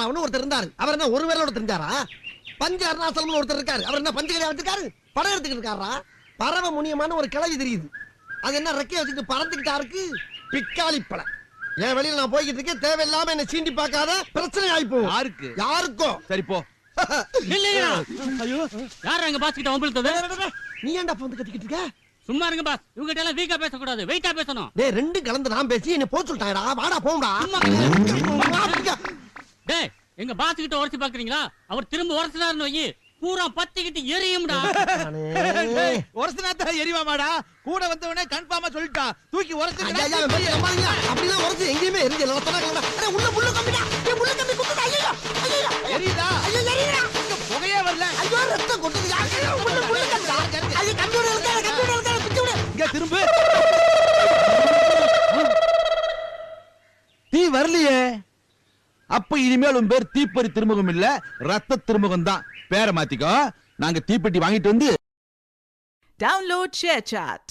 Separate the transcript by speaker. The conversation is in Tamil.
Speaker 1: ராமராவன் ஒருத்தர் இருந்தாரு. அவர் என்ன ஒரு வேளோட தெரிஞ்சாரா? பஞ்ச அருணாசலம் ஒருத்தர் இருக்காரு. அவர் என்ன பஞ்ச கடையா வச்சிருக்காரு? படம் எடுத்துக்கிட்டு இருக்காரா? பறவை முனியமான ஒரு கிளவி தெரியுது. அது என்ன ரெக்கைய வச்சுட்டு பறந்துகிட்டா இருக்கு? பிக்காளி பழம். என் வெளியில நான் போய்கிட்டு இருக்கேன். தேவையில்லாம என்ன சீண்டி பார்க்காத, பிரச்சனை ஆயிப்போ.
Speaker 2: யாருக்கு?
Speaker 1: யாருக்கோ.
Speaker 2: சரி போ.
Speaker 3: ஐயோ யார் எங்க பாஸ் கிட்ட வம்பிழுத்தது?
Speaker 1: நீ ஏன்டா வந்து கத்திக்கிட்டு இருக்க?
Speaker 3: சும்மா இருங்க பாஸ், இவங்க கிட்ட எல்லாம் வீக்கா பேசக்கூடாது, வெயிட்டா பேசணும்.
Speaker 1: டேய் ரெண்டு கலந்து நான் பேசி என்ன போக சொல்லிட்டாங்கடா. வாடா போம்டா.
Speaker 3: டேய் எங்க பாஸ் கிட்ட உரசி பாக்குறீங்களா? அவர் திரும்ப உரசினாருன்னு வை, பூரா பத்திக்கிட்டு எரியும்டா.
Speaker 2: உரசினாத்தான் எரிவாமாடா. கூட வந்தவனே கன்ஃபார்மா சொல்லிட்டா. தூக்கி உரசி.
Speaker 1: அப்படிலாம் உரசி எங்கேயுமே எரிஞ்சு உள்ள முள்ளு கம்பிடா. முள்ளு கம்பி குத்துடா. ஐயோ ஐயோ
Speaker 2: எரியுதா?
Speaker 1: ஐயோ எரியுடா.
Speaker 2: புகையே வரல.
Speaker 1: ஐயோ ரத்தம் கொட்டுது. ஐயோ முள்ளு கம்பிடா. ஐயோ கம்பியோட இருக்க பிச்சு விடு.
Speaker 2: இங்க திரும்ப. தீ வரலையே. அப்ப இனிமேல் உன் பேர் தீப்பறி திருமுகம் இல்ல, ரத்த திருமுகம் தான். பேரை மாத்திக்கோ. நாங்க தீப்பெட்டி வாங்கிட்டு வந்து
Speaker 4: Download ShareChat.